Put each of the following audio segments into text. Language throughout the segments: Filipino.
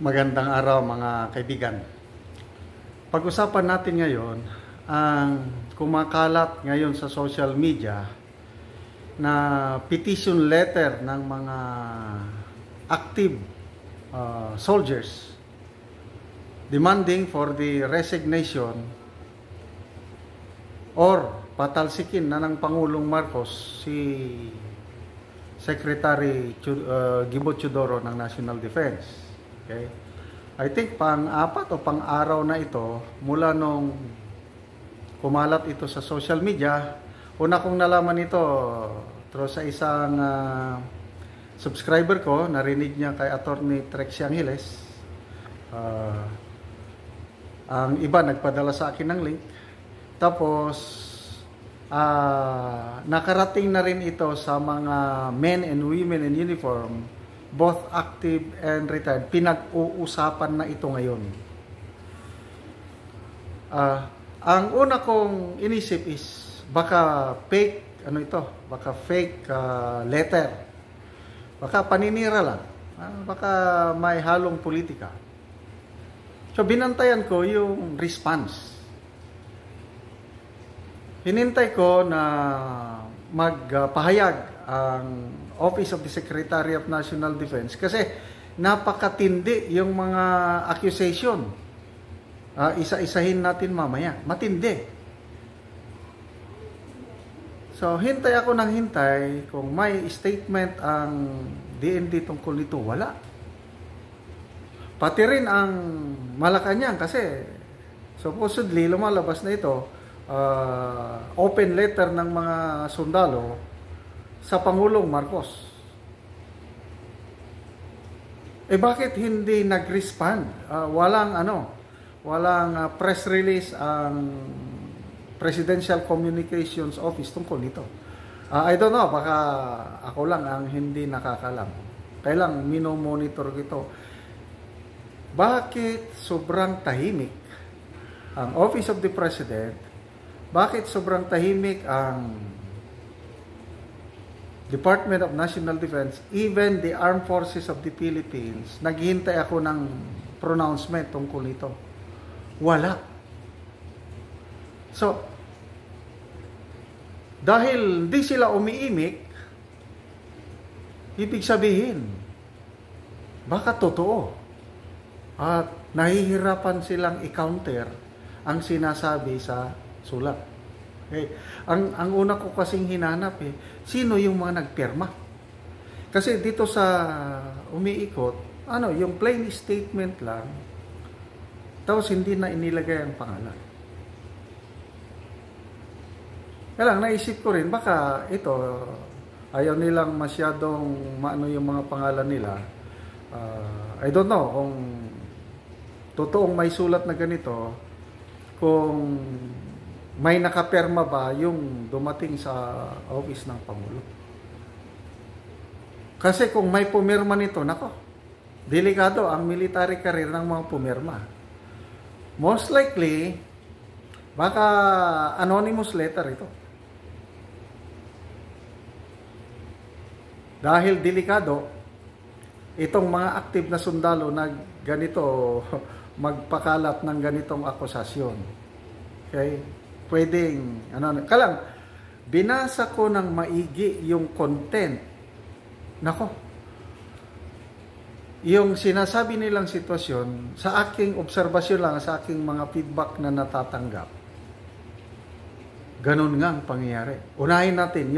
Magandang araw mga kaibigan. Pag-usapan natin ngayon ang kumakalat ngayon sa social media na petition letter ng mga active soldiers demanding for the resignation or patalsikin na ng Pangulong Marcos si Secretary Gibo Teodoro ng National Defense. Okay? I think pang-apat o pang-araw na ito mula nung kumalat ito sa social media. Una kong nalaman ito through sa isang subscriber ko, narinig niya kay Attorney Trexie Angeles. Ang iba nagpadala sa akin ng link. Tapos nakarating na rin ito sa mga men and women in uniform, both active and retired. Pinag-uusapan na ito ngayon. Ang una kong inisip is baka fake, baka fake letter. Baka paninira lang. Baka may halong politika. So binantayan ko yung response. Hinintay ko na magpahayag ang Office of the Secretary of National Defense kasi napakatindi yung mga accusation. Isa-isahin natin mamaya. Matindi. So, hintay ako ng hintay kung may statement ang DND tungkol nito. Wala. Pati rin ang Malacanang kasi supposedly lumalabas na ito open letter ng mga sundalo sa Pangulong Marcos. Bakit hindi nag-respond? Walang press release ang Presidential Communications Office tungkol nito. I don't know, baka ako lang ang hindi nakakalam. Kailang minomonitor ito. Bakit sobrang tahimik ang Office of the President? Bakit sobrang tahimik ang Department of National Defense, even the Armed Forces of the Philippines? Naghihintay ako ng pronouncement tungkol nito. Wala. So, dahil hindi sila umiimik, ibig sabihin, baka totoo. At nahihirapan silang i-counter ang sinasabi sa sulat. Okay. Ang una ko kasing hinanap sino yung mga nagpirma? Kasi dito sa umiikot, yung plain statement lang, tapos hindi na inilagay ang pangalan. Kaya lang, naisip ko rin, baka ito, ayaw nilang masyadong maano yung mga pangalan nila. I don't know kung totoong may sulat na ganito, kung may nakaperma ba yung dumating sa office ng Pangulo. Kasi kung may pumirma nito, delikado ang military career ng mga pumirma. Most likely, baka anonymous letter ito. Dahil delikado, itong mga active na sundalo na ganito, magpakalat ng ganitong akusasyon. Okay? Pwedeng, kalang, binasa ko ng maigi yung content. Yung sinasabi nilang sitwasyon, sa aking obserbasyon lang, sa aking mga feedback na natatanggap, ganun nga ang pangyayari. Unahin natin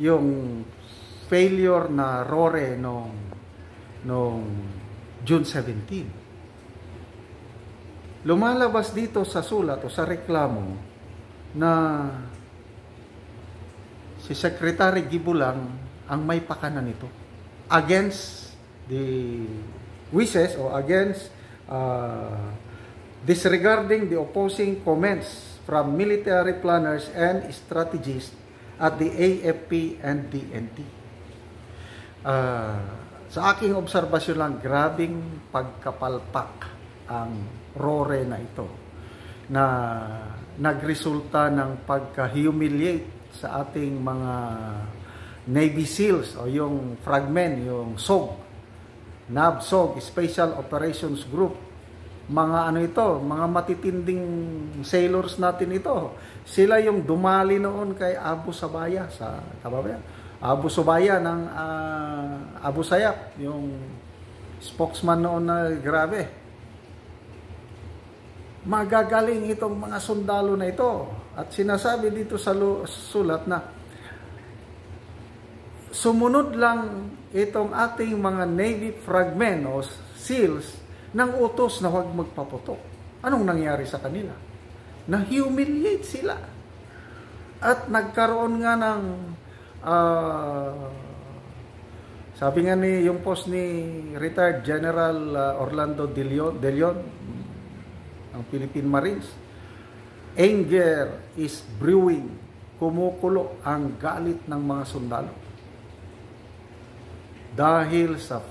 yung failure na RORE noong June 17. Lumalabas dito sa sulat o sa reklamo na si Secretary Gibo lang ang may pakana nito against the wishes o against disregarding the opposing comments from military planners and strategists at the AFP and DND. Sa aking obserbasyon lang, grabing pagkapalpak ang RORE na ito na nagresulta ng pagka-humiliate sa ating mga Navy SEALs o yung fragment, yung SOG NAVSOG, Special Operations Group. Mga ano ito, mga matitinding sailors natin ito. Sila yung dumali noon kay Abu Sabaya sa Abu Subaya ng Abu Sayyaf, yung spokesman noon na grabe. Magagaling itong mga sundalo na ito. At sinasabi dito sa sulat na sumunod lang itong ating mga Navy fragmen o SEALs ng utos na huwag magpaputok. Anong nangyari sa kanila? Na-humiliate sila. At nagkaroon nga ng sabi nga ni yung post ni retired General Orlando De Leon ng Philippine Marines, anger is brewing. Kumukulo ang galit ng mga sundalo dahil sa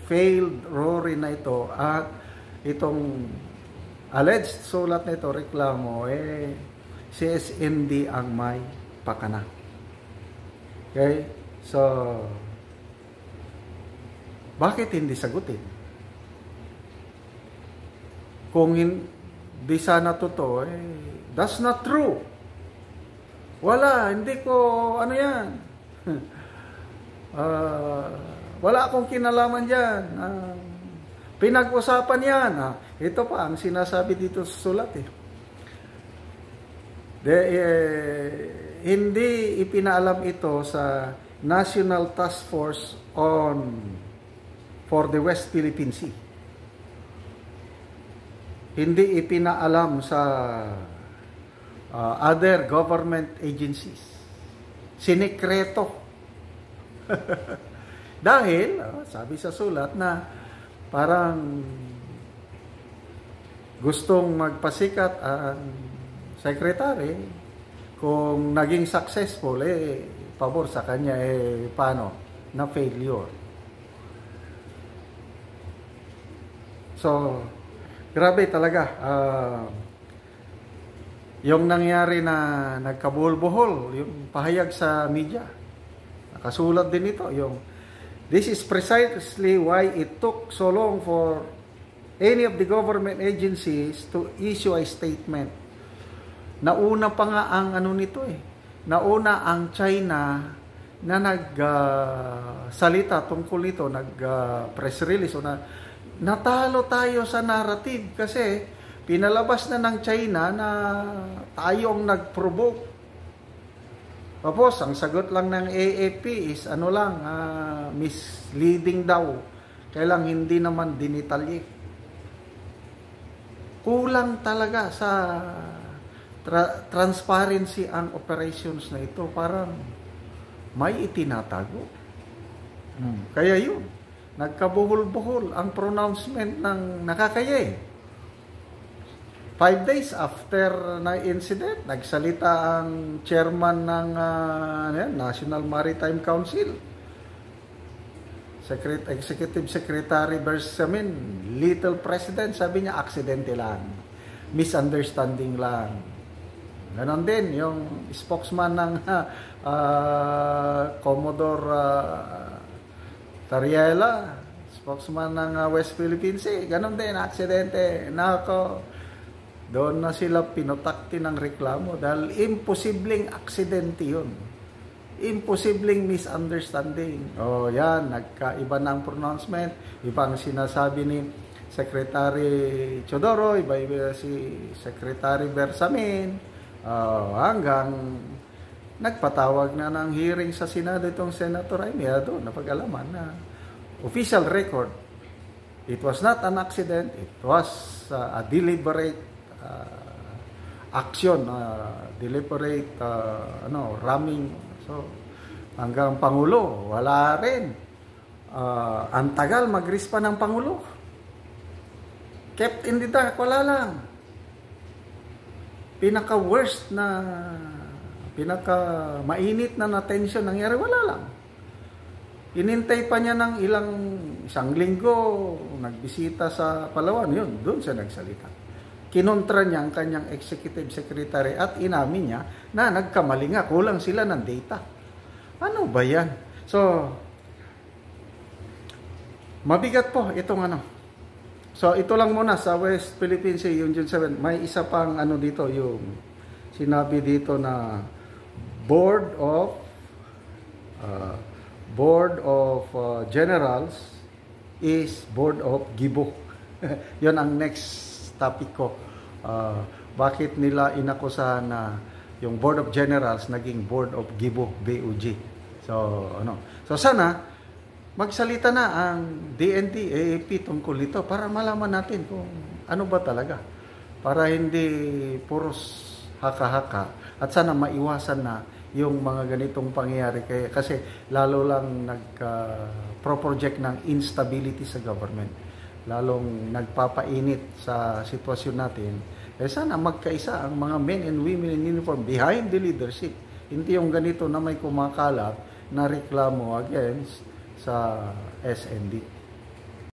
failed RORI na ito at itong alleged sulat na ito, reklamo, CSND ang may pakana. Okay? So, bakit hindi sagutin? Kung hindi sana totoo, that's not true. Wala, hindi ko, ano yan, wala akong kinalaman dyan. Pinag-usapan yan. Ito pa ang sinasabi dito sa sulat. Hindi ipinaalam ito sa National Task Force for the West Philippine Sea. Hindi ipinaalam sa other government agencies. Sinikreto. Dahil, sabi sa sulat na parang gustong magpasikat ang secretary, kung naging successful, pabor sa kanya, paano? Na failure. So, grabe talaga. Yung nangyari na nagkabuhol-buhol, yung pahayag sa media, nakasulat din ito, this is precisely why it took so long for any of the government agencies to issue a statement. Nauna pa nga ang nauna ang China na nagsalita tungkol nito, press release, natalo tayo sa narrative kasi pinalabas na ng China na tayo ang nag-provoke. Tapos, ang sagot lang ng AFP is misleading daw. Kailang hindi naman dinitalye. Kulang talaga sa transparency ang operations na ito. Parang may itinatago. Kaya yun, nagkabuhol-buhol ang pronouncement ng nakakaya. 5 days after na incident, nagsalita ang chairman ng National Maritime Council, Executive Secretary Bersamin, Little President, sabi niya, aksidente lang, misunderstanding lang. Ganon din yung spokesman ng Commodore Tariela, spokesman ng West Philippine Sea, ganon din, aksidente. Nako, doon na sila pinotakti ng reklamo dahil imposibleng aksidente yun. Imposibleng misunderstanding. Yan, nagkaiba na ang pronouncement. Ibang sinasabi ni Secretary Chodoro, iba si Secretary Bersamin, hanggang nagpatawag na ng hearing sa Senado itong Senator Jaime. Doon napag-alaman na official record, it was not an accident, it was a deliberate action, deliberate ramming. So hanggang Pangulo wala rin, ang tagal mag-respa ng Pangulo, kept in the dark, wala lang. Pinaka worst na pinaka mainit na tension nangyari, wala lang. Inintay pa niya ng isang linggo, nagbisita sa Palawan, yun, doon siya nagsalita. Kinontra niya ang kanyang executive secretary at inamin niya na nagkamali nga, kulang sila ng data. Ano ba yan? So, Mabigat po itong ano. So ito lang muna sa West Philippine Sea, yung June 7. May isa pang ano dito, yung sinabi dito na Board of Generals is Board of Gibo. Yon ang next topic ko. Bakit nila inakusahan na yung Board of Generals naging Board of Gibo, BOG. So ano. So sana magsalita na ang DND, AAP tungkol ito para malaman natin kung ano ba talaga. Para hindi puros haka-haka at sana maiwasan na yung mga ganitong pangyayari kasi lalo lang nag-project ng instability sa government. Lalong nagpapainit sa sitwasyon natin. Sana magkaisa ang mga men and women in uniform behind the leadership. Hindi yung ganito na may kumakalat na reklamo against sa SND.